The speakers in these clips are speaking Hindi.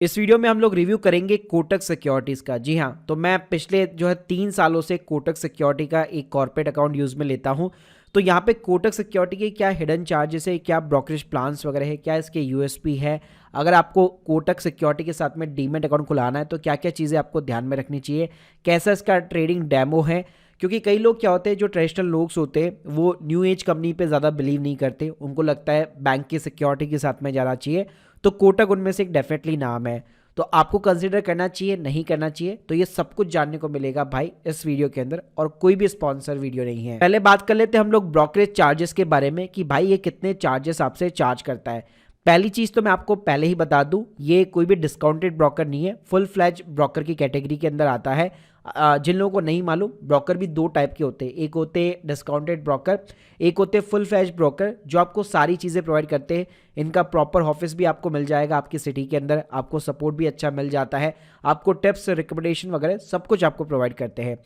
इस वीडियो में हम लोग रिव्यू करेंगे कोटक सिक्योरिटीज़ का। जी हाँ, तो मैं पिछले जो है 3 सालों से कोटक सिक्योरिटी का एक कॉर्पोरेट अकाउंट यूज़ में लेता हूँ। तो यहाँ पे कोटक सिक्योरिटी के क्या हिडन चार्जेस है, क्या ब्रोकरेज प्लान्स वगैरह है, क्या इसके यूएसपी है, अगर आपको कोटक सिक्योरिटी के साथ में डीमैट अकाउंट खुलाना है तो क्या क्या चीज़ें आपको ध्यान में रखनी चाहिए, कैसा इसका ट्रेडिंग डेमो है। क्योंकि कई लोग क्या होते हैं, जो ट्रेडिशनल लोग होते हैं वो न्यू एज कंपनी पे ज़्यादा बिलीव नहीं करते, उनको लगता है बैंक की सिक्योरिटी के साथ में जाना चाहिए। तो कोटक उनमें से एक डेफिनेटली नाम है। तो आपको कंसीडर करना चाहिए, नहीं करना चाहिए, तो ये सब कुछ जानने को मिलेगा भाई इस वीडियो के अंदर, और कोई भी स्पॉन्सर वीडियो नहीं है। पहले बात कर लेते हैं हम लोग ब्रोकरेज चार्जेस के बारे में कि भाई ये कितने चार्जेस आपसे चार्ज करता है। पहली चीज तो मैं आपको पहले ही बता दूं, ये कोई भी डिस्काउंटेड ब्रोकर नहीं है, फुल फ्लैज ब्रोकर की कैटेगरी के अंदर आता है। जिन लोगों को नहीं मालूम, ब्रोकर भी दो टाइप के होते हैं, एक होते हैं डिस्काउंटेड ब्रोकर, एक होते फुल फ्लैज ब्रोकर जो आपको सारी चीज़ें प्रोवाइड करते हैं। इनका प्रॉपर ऑफिस भी आपको मिल जाएगा आपकी सिटी के अंदर, आपको सपोर्ट भी अच्छा मिल जाता है, आपको टिप्स रिकमेंडेशन वगैरह सब कुछ आपको प्रोवाइड करते हैं।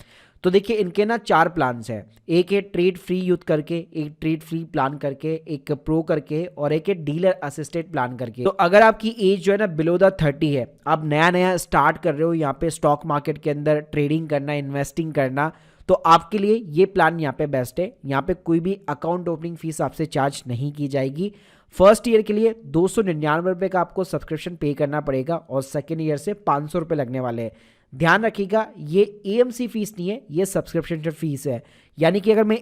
तो देखिए इनके ना 4 प्लान्स हैं, एक है ट्रेड फ्री यूथ करके, एक ट्रेड फ्री प्लान करके, एक प्रो करके, और एक है डीलर असिस्टेड प्लान करके। तो अगर आपकी एज जो है ना बिलो द 30 है, आप नया नया स्टार्ट कर रहे हो यहाँ पे स्टॉक मार्केट के अंदर ट्रेडिंग करना, इन्वेस्टिंग करना, तो आपके लिए ये प्लान यहाँ पे बेस्ट है। यहाँ पे कोई भी अकाउंट ओपनिंग फीस आपसे चार्ज नहीं की जाएगी। फर्स्ट ईयर के लिए 299 रुपये का आपको सब्सक्रिप्शन पे करना पड़ेगा, और सेकेंड ईयर से 500 रुपये लगने वाले हैं। ध्यान रखिएगा, ये एएमसी फीस नहीं है, ये सब्सक्रिप्शन फीस है। यानी कि अगर मैं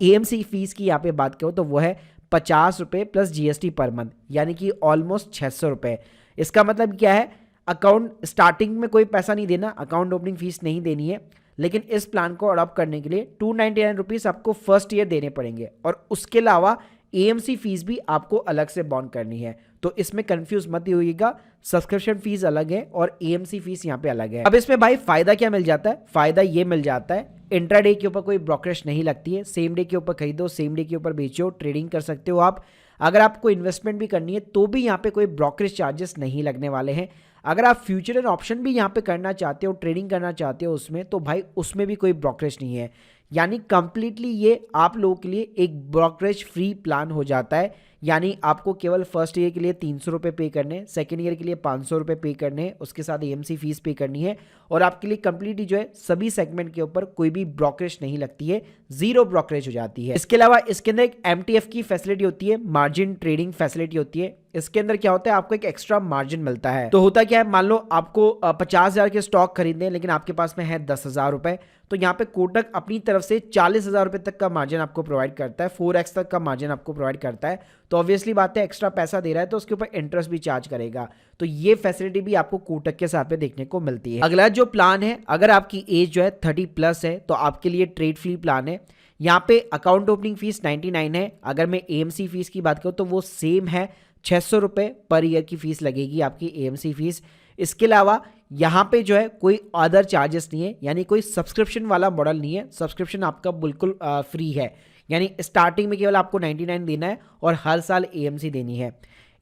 एएमसी फीस की यहाँ पे बात करूँ तो वो है 50 रुपये प्लस जीएसटी पर मंथ, यानी कि ऑलमोस्ट 600 रुपये। इसका मतलब क्या है, अकाउंट स्टार्टिंग में कोई पैसा नहीं देना, अकाउंट ओपनिंग फीस नहीं देनी है, लेकिन इस प्लान को अडॉप्ट करने के लिए 299 रुपीज़ आपको फर्स्ट ईयर देने पड़ेंगे, और उसके अलावा एएमसी फीस भी आपको अलग से बॉन्ड करनी है। तो इसमें कंफ्यूज मत होइएगा, सब्सक्रिप्शन फीस अलग है और एएमसी फीस यहाँ पे अलग है। अब इसमें भाई फायदा क्या मिल जाता है, फायदा ये मिल जाता है इंट्राडे के ऊपर कोई ब्रोकरेज नहीं लगती है, सेम डे के ऊपर खरीदो, सेम डे के ऊपर बेचो, ट्रेडिंग कर सकते हो आप। अगर आपको इन्वेस्टमेंट भी करनी है तो भी यहाँ पे कोई ब्रोकरेज चार्जेस नहीं लगने वाले हैं। अगर आप फ्यूचर एंड ऑप्शन भी यहाँ पे करना चाहते हो, ट्रेडिंग करना चाहते हो उसमें, तो भाई उसमें भी कोई ब्रोकरेज नहीं है। यानी कंप्लीटली ये आप लोगों के लिए एक ब्रोकरेज फ्री प्लान हो जाता है। यानी आपको केवल फर्स्ट ईयर के लिए 300 रुपये पे करने, सेकेंड ईयर के लिए 500 रुपये पे करने, उसके साथ एएमसी फीस पे करनी है, और आपके लिए कंप्लीटली जो है सभी सेगमेंट के ऊपर कोई भी ब्रोकरेज नहीं लगती है, जीरो ब्रोकरेज हो जाती है। इसके अलावा इसके अंदर एक एमटीएफ की फैसिलिटी होती है, मार्जिन ट्रेडिंग फैसिलिटी होती है। इसके अंदर क्या होता है, आपको एक एक्स्ट्रा मार्जिन मिलता है। तो होता क्या है, मान लो आपको 50,000 के स्टॉक खरीदने, लेकिन आपके पास में है 10,000 रुपए, तो यहाँ पे कोटक अपनी तरफ से 40,000 रुपए तक का मार्जिन आपको प्रोवाइड करता है, 4x तक का मार्जिन आपको प्रोवाइड करता है। तो ऑब्वियसली बात है, एक्स्ट्रा पैसा दे रहा है तो उसके ऊपर इंटरेस्ट भी चार्ज करेगा। तो ये फैसिलिटी भी आपको कोटक के साथ में देखने को मिलती है। अगला जो प्लान है, अगर आपकी एज जो है 30 प्लस है तो आपके लिए ट्रेड फ्री प्लान है। यहाँ पे अकाउंट ओपनिंग फीस 99 है। अगर मैं एएमसी फीस की बात करूँ तो वो सेम है, 600 रुपये पर ईयर की फीस लगेगी आपकी एएमसी फीस। इसके अलावा यहाँ पे जो है कोई अदर चार्जेस नहीं है, यानी कोई सब्सक्रिप्शन वाला मॉडल नहीं है। सब्सक्रिप्शन आपका बिल्कुल फ्री है, यानी स्टार्टिंग में केवल आपको 99 देना है और हर साल एएमसी देनी है।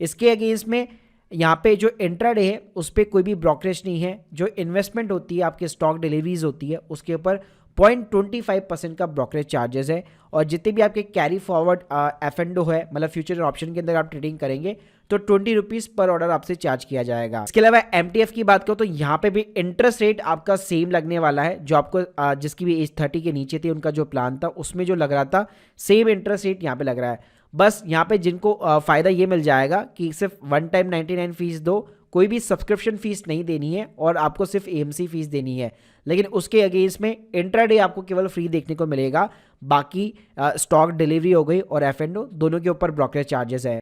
इसके अगेंस्ट में यहाँ पे जो इंट्राडे है उस पर कोई भी ब्रोकरेज नहीं है। जो इन्वेस्टमेंट होती है, आपके स्टॉक डिलीवरीज होती है, उसके ऊपर 0.25% का ब्रोकरेज चार्जेस है। और जितने भी आपके कैरी फॉरवर्ड एफ&ओ है, मतलब फ्यूचर ऑप्शन के अंदर आप ट्रेडिंग करेंगे तो 20 रुपीज़ पर ऑर्डर आपसे चार्ज किया जाएगा। इसके अलावा एमटीएफ की बात करो तो यहाँ पे भी इंटरेस्ट रेट आपका सेम लगने वाला है। जो आपको जिसकी भी एज 30 के नीचे थी, उनका जो प्लान था उसमें जो लग रहा था, सेम इंटरेस्ट रेट यहाँ पे लग रहा है। बस यहाँ पे जिनको फ़ायदा ये मिल जाएगा कि सिर्फ वन टाइम 99 फीस दो, कोई भी सब्सक्रिप्शन फीस नहीं देनी है, और आपको सिर्फ एएमसी फीस देनी है। लेकिन उसके अगेंस्ट में इंट्राडे आपको केवल फ्री देखने को मिलेगा, बाकी स्टॉक डिलीवरी हो गई और एफ&ओ दोनों के ऊपर ब्रोकरेज चार्जेस है।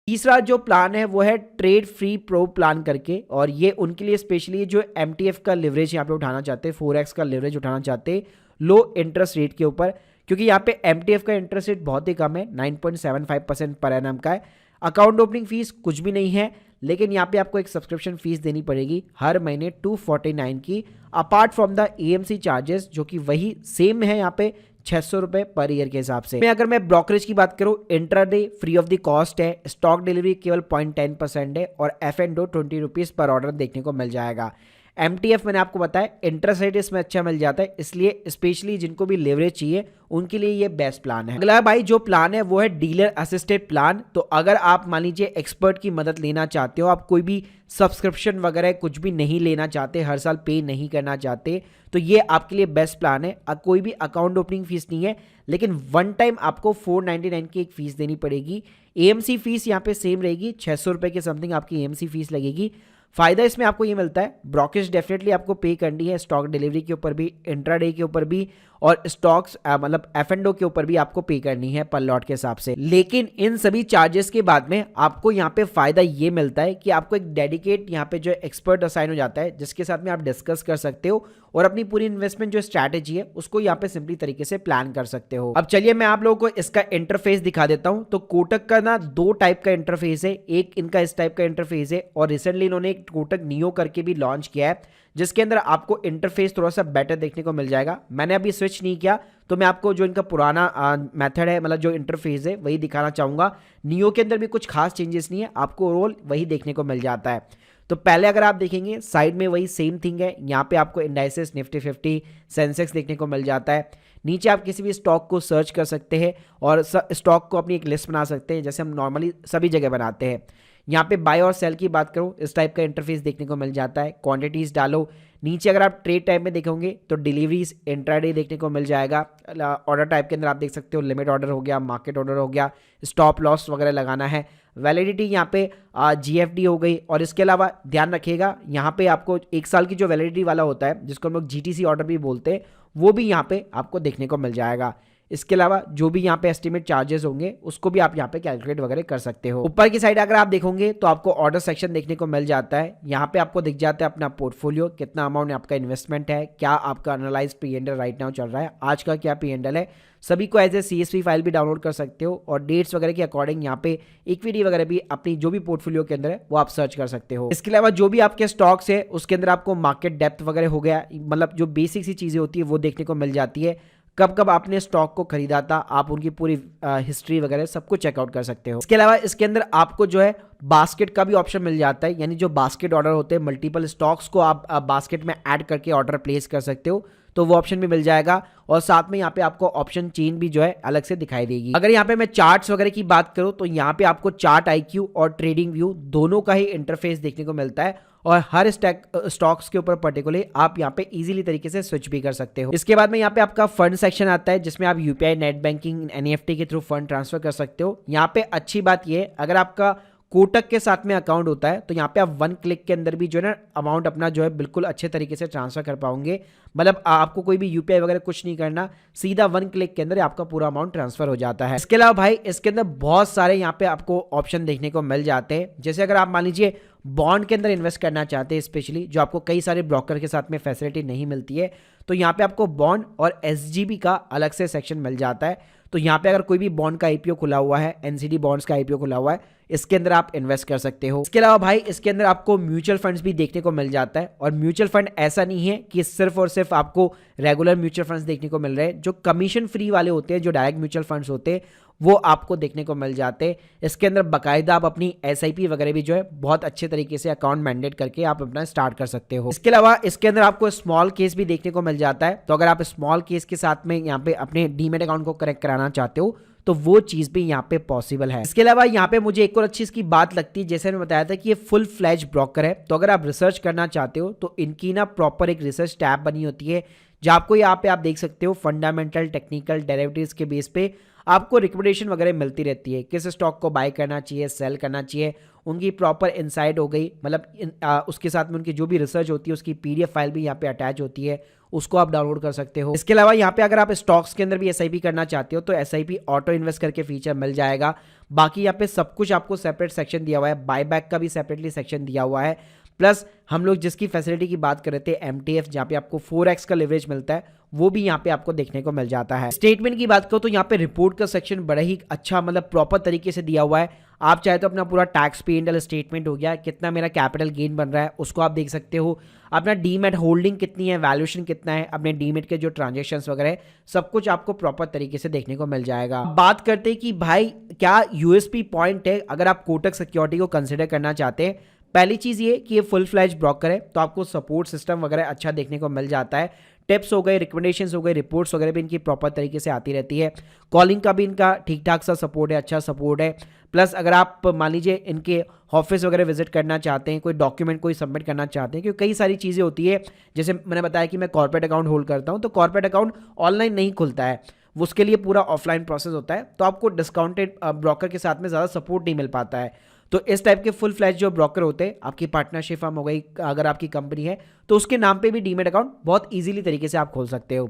तीसरा जो प्लान है वो है ट्रेड फ्री प्रो प्लान करके, और ये उनके लिए स्पेशली जो एमटीएफ का लिवरेज यहाँ पे उठाना चाहते हैं, 4x का लिवरेज उठाना चाहते हैं लो इंटरेस्ट रेट के ऊपर, क्योंकि यहाँ पे एमटीएफ का इंटरेस्ट रेट बहुत ही कम है, 9.75% पर एनम का है। अकाउंट ओपनिंग फीस कुछ भी नहीं है, लेकिन यहाँ पे आपको एक सब्सक्रिप्शन फीस देनी पड़ेगी हर महीने 249 की, apart from the AMC charges, जो कि वही सेम है यहाँ पे 600 रुपये पर ईयर के हिसाब से। अगर मैं ब्रोकरेज की बात करूँ, intraday free of the cost है, स्टॉक डिलीवरी केवल 0.10% है, और एफ&ओ 20 रुपीज़ पर ऑर्डर देखने को मिल जाएगा। MTF मैंने आपको बताया इंटरेस्ट रेट इसमें अच्छा मिल जाता है, इसलिए स्पेशली जिनको भी लेवरेज चाहिए उनके लिए ये बेस्ट प्लान है। अगला भाई जो प्लान है वो है डीलर असिस्टेड प्लान। तो अगर आप मान लीजिए एक्सपर्ट की मदद लेना चाहते हो, आप कोई भी सब्सक्रिप्शन वगैरह कुछ भी नहीं लेना चाहते, हर साल पे नहीं करना चाहते, तो ये आपके लिए बेस्ट प्लान है। कोई भी अकाउंट ओपनिंग फीस नहीं है, लेकिन वन टाइम आपको 499 की एक फीस देनी पड़ेगी। AMC फीस यहाँ पे सेम रहेगी, 600 रुपये के समथिंग आपकी AMC फीस लगेगी। फायदा इसमें आपको ये मिलता है, ब्रोकरेज डेफिनेटली आपको पे करनी है, स्टॉक डिलीवरी के ऊपर भी, इंट्राडे के ऊपर भी, और स्टॉक्स मतलब F&O के ऊपर भी आपको पे करनी है पर लॉट के हिसाब से। लेकिन इन सभी चार्जेस के बाद में आपको यहाँ पे फायदा ये मिलता है कि आपको एक डेडिकेट यहाँ पे जो एक्सपर्ट असाइन हो जाता है, जिसके साथ में आप डिस्कस कर सकते हो और अपनी पूरी इन्वेस्टमेंट जो स्ट्रैटेजी है उसको यहाँ पे सिंपली तरीके से प्लान कर सकते हो। अब चलिए मैं आप लोगों को इसका इंटरफेस दिखा देता हूँ। तो कोटक का ना 2 टाइप का इंटरफेस है, एक इनका इस टाइप का इंटरफेस है और रिसेंटली इन्होंने एक कोटक नियो करके भी लॉन्च किया है, जिसके अंदर आपको इंटरफेस थोड़ा सा बेटर देखने को मिल जाएगा। मैंने अभी स्विच नहीं किया, तो मैं आपको जो इनका पुराना मेथड है, मतलब जो इंटरफेस है वही दिखाना चाहूँगा। नियो के अंदर भी कुछ खास चेंजेस नहीं है, आपको रोल वही देखने को मिल जाता है। तो पहले अगर आप देखेंगे साइड में वही सेम थिंग है, यहाँ पे आपको इंडाइसेस, निफ्टी 50, सेंसेक्स देखने को मिल जाता है। नीचे आप किसी भी स्टॉक को सर्च कर सकते हैं और स्टॉक को अपनी एक लिस्ट बना सकते हैं, जैसे हम नॉर्मली सभी जगह बनाते हैं। यहाँ पे बाय और सेल की बात करूँ, इस टाइप का इंटरफेस देखने को मिल जाता है। क्वांटिटीज डालो, नीचे अगर आप ट्रेड टाइप में देखेंगे तो डिलीवरीज, इंट्राडे देखने को मिल जाएगा। ऑर्डर टाइप के अंदर आप देख सकते हो लिमिट ऑर्डर हो गया, मार्केट ऑर्डर हो गया, स्टॉप लॉस वगैरह लगाना है। वैलिडिटी यहाँ पे GFD हो गई, और इसके अलावा ध्यान रखिएगा यहाँ पे आपको 1 साल की जो वैलिडिटी वाला होता है, जिसको हम लोग GTC ऑर्डर भी बोलते हैं, वो भी यहाँ पे आपको देखने को मिल जाएगा। इसके अलावा जो भी यहाँ पे एस्टिमेट चार्जेस होंगे उसको भी आप यहाँ पे कैलकुलेट वगैरह कर सकते हो। ऊपर की साइड अगर आप देखोगे तो आपको ऑर्डर सेक्शन देखने को मिल जाता है। यहाँ पे आपको दिख जाता है अपना पोर्टफोलियो, कितना अमाउंट आपका इन्वेस्टमेंट है, क्या आपका एनालाइज P&L राइट नाउ चल रहा है, आज का क्या P&L है, सभी को एज ए CSV फाइल भी डाउनलोड कर सकते हो, और डेट्स वगैरह के अकॉर्डिंग यहाँ पे इक्विटी वगैरह भी अपनी जो भी पोर्टफोलियो के अंदर है वो आप सर्च कर सकते हो। इसके अलावा जो भी आपके स्टॉक्स है उसके अंदर आपको मार्केट डेप्थ वगैरह हो गया, मतलब जो बेसिक सी चीज़ें होती है वो देखने को मिल जाती है। कब कब आपने स्टॉक को खरीदा था, आप उनकी पूरी हिस्ट्री वगैरह सब कुछ चेकआउट कर सकते हो। इसके अलावा इसके अंदर आपको जो है बास्केट का भी ऑप्शन मिल जाता है, यानी जो बास्केट ऑर्डर होते हैं, मल्टीपल स्टॉक्स को आप बास्केट में ऐड करके ऑर्डर प्लेस कर सकते हो, तो वो ऑप्शन भी मिल जाएगा। और साथ में यहाँ पे आपको ऑप्शन चेन भी जो है अलग से दिखाई देगी। अगर यहाँ पे मैं चार्ट्स वगैरह की बात करूँ तो यहाँ पे आपको चार्ट IQ और ट्रेडिंग व्यू दोनों का ही इंटरफेस देखने को मिलता है, और हर स्टॉक्स के ऊपर पर्टिकुलरली आप यहाँ पे इजीली तरीके से स्विच भी कर सकते हो। इसके बाद में यहाँ पे आपका फंड सेक्शन आता है, जिसमें आप UPI, नेट बैंकिंग, NEFT के थ्रू फंड ट्रांसफर कर सकते हो। यहाँ पे अच्छी बात ये है, अगर आपका कोटक के साथ में अकाउंट होता है तो यहाँ पे आप 1 क्लिक के अंदर भी जो है ना अमाउंट अपना जो है बिल्कुल अच्छे तरीके से ट्रांसफर कर पाओगे। मतलब आपको कोई भी UPI वगैरह कुछ नहीं करना, सीधा 1 क्लिक के अंदर आपका पूरा अमाउंट ट्रांसफर हो जाता है। इसके अलावा भाई इसके अंदर बहुत सारे यहाँ पे आपको ऑप्शन देखने को मिल जाते हैं, जैसे अगर आप मान लीजिए बॉन्ड के अंदर इन्वेस्ट करना चाहते हैं, स्पेशली जो आपको कई सारे ब्रोकर के साथ में फैसिलिटी नहीं मिलती है, तो यहाँ पे आपको बॉन्ड और SGB का अलग से सेक्शन मिल जाता है। तो यहाँ पे अगर कोई भी बॉन्ड का IPO खुला हुआ है, NCD बॉन्ड्स का IPO खुला हुआ है, इसके अंदर आप इन्वेस्ट कर सकते हो। इसके अलावा भाई इसके अंदर आपको म्यूचुअल फंड्स भी देखने को मिल जाता है, और म्यूचुअल फंड ऐसा नहीं है कि सिर्फ और सिर्फ आपको रेगुलर म्यूचुअल फंड्स देखने को मिल रहे हैं, जो कमीशन फ्री वाले होते हैं, जो डायरेक्ट म्यूचुअल फंड्स होते हैं, वो आपको देखने को मिल जाते हैं। इसके अंदर बाकायदा आप अपनी SIP वगैरह भी जो है बहुत अच्छे तरीके से अकाउंट मैंडेट करके आप अपना स्टार्ट कर सकते हो। इसके अलावा इसके अंदर आपको स्मॉल केस भी देखने को मिल जाता है, तो अगर आप स्मॉल केस के साथ में यहाँ पे अपने डीमेट अकाउंट को कनेक्ट कराना चाहते हो तो वो चीज भी यहाँ पे पॉसिबल है। इसके अलावा यहाँ पे मुझे एक और अच्छी इसकी बात लगती है, जैसे मैंने बताया था कि ये फुल फ्लैज ब्रोकर है, तो अगर आप रिसर्च करना चाहते हो तो इनकी ना प्रॉपर एक रिसर्च टैब बनी होती है, जहाँ आपको यहाँ पे आप देख सकते हो फंडामेंटल, टेक्निकल, डेरिवेटिव्स के बेस पे आपको रिकमेंडेशन वगैरह मिलती रहती है, किस स्टॉक को बाय करना चाहिए, सेल करना चाहिए, उनकी प्रॉपर इनसाइट हो गई, मतलब उसके साथ में उनकी जो भी रिसर्च होती है उसकी PDF फाइल भी यहाँ पे अटैच होती है, उसको आप डाउनलोड कर सकते हो। इसके अलावा यहाँ पे अगर आप स्टॉक्स के अंदर भी SIP करना चाहते हो तो SIP ऑटो इन्वेस्ट करके फीचर मिल जाएगा। बाकी यहाँ पे सब कुछ आपको सेपरेट सेक्शन दिया हुआ है, बायबैक का भी सेपरेटली सेक्शन दिया हुआ है, प्लस हम लोग जिसकी फैसिलिटी की बात कर रहे थे MTF, जहाँ पे आपको 4x का लेवरेज मिलता है, वो भी यहाँ पे आपको देखने को मिल जाता है। स्टेटमेंट की बात करो तो यहाँ पे रिपोर्ट का सेक्शन बड़ा ही अच्छा, मतलब प्रॉपर तरीके से दिया हुआ है। आप चाहे तो अपना पूरा टैक्स P&L स्टेटमेंट हो गया, कितना मेरा कैपिटल गेन बन रहा है उसको आप देख सकते हो, अपना डीमेट होल्डिंग कितनी है, वैल्यूएशन कितना है, अपने डीमेट के जो ट्रांजेक्शन्स वगैरह है, सब कुछ आपको प्रॉपर तरीके से देखने को मिल जाएगा। बात करते हैं कि भाई क्या USP पॉइंट है अगर आप कोटक सिक्योरिटी को कंसिडर करना चाहते हैं। पहली चीज़ ये कि ये फुल फ्लैज ब्रोकर है, तो आपको सपोर्ट सिस्टम वगैरह अच्छा देखने को मिल जाता है। टिप्स हो गए, रिकमेंडेशंस हो गए, रिपोर्ट्स वगैरह भी इनकी प्रॉपर तरीके से आती रहती है। कॉलिंग का भी इनका ठीक ठाक सा सपोर्ट है, अच्छा सपोर्ट है। प्लस अगर आप मान लीजिए इनके ऑफिस वगैरह विजिट करना चाहते हैं, कोई डॉक्यूमेंट कोई सबमिट करना चाहते हैं, क्योंकि कई सारी चीज़ें होती है, जैसे मैंने बताया कि मैं कॉर्पोरेट अकाउंट होल्ड करता हूँ, तो कॉर्पोरेट अकाउंट ऑनलाइन नहीं खुलता है, वो उसके लिए पूरा ऑफलाइन प्रोसेस होता है, तो आपको डिस्काउंटेड ब्रोकर के साथ में ज़्यादा सपोर्ट नहीं मिल पाता है। तो इस टाइप के फुल फ्लैश जो ब्रोकर होते हैं, आपकी पार्टनरशिप फर्म हो गई, अगर आपकी कंपनी है तो उसके नाम पे भी डीमेट अकाउंट बहुत इजीली तरीके से आप खोल सकते हो।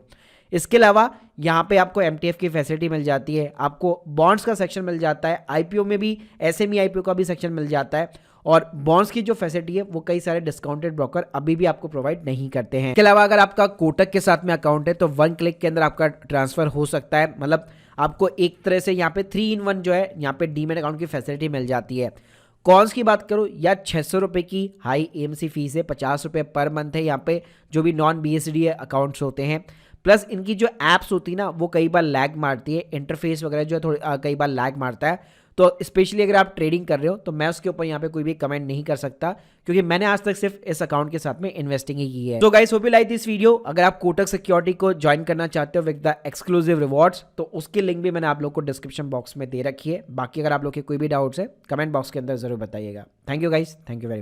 इसके अलावा यहाँ पे आपको एमटीएफ की फैसिलिटी मिल जाती है, आपको बॉन्ड्स का सेक्शन मिल जाता है, आईपीओ में भी एसएमई आईपीओ का भी सेक्शन मिल जाता है, और बॉन्ड्स की जो फैसिलिटी है वो कई सारे डिस्काउंटेड ब्रोकर अभी भी आपको प्रोवाइड नहीं करते हैं। इसके अलावा अगर आपका कोटक के साथ में अकाउंट है तो 1 क्लिक के अंदर आपका ट्रांसफर हो सकता है, मतलब आपको एक तरह से यहाँ पे 3-in-1 जो है यहाँ पे डीमेट अकाउंट की फैसिलिटी मिल जाती है। कॉन्स की बात करूँ, या 600 रुपये की हाई एएमसी फीस है, 50 रुपये पर मंथ है यहाँ पे, जो भी नॉन बीएसडी अकाउंट्स होते हैं। प्लस इनकी जो ऐप्स होती है ना वो कई बार लैग मारती है, इंटरफेस वगैरह जो है थोड़ी कई बार लैग मारता है, तो स्पेशली अगर आप ट्रेडिंग कर रहे हो तो मैं उसके ऊपर यहाँ पे कोई भी कमेंट नहीं कर सकता, क्योंकि मैंने आज तक सिर्फ इस अकाउंट के साथ में इन्वेस्टिंग ही की है। तो guys hope you like this video. अगर आप कोटक सिक्योरिटी को ज्वाइन करना चाहते हो विद द एक्सक्लूसिव रिवॉर्ड्स, तो उसकी लिंक भी मैंने आप लोग को डिस्क्रिप्शन बॉक्स में दे रखी है। बाकी अगर आप लोग के कोई भी डाउट्स है कमेंट बॉक्स के अंदर जरूर बताइएगा। Thank you guys, thank you very much.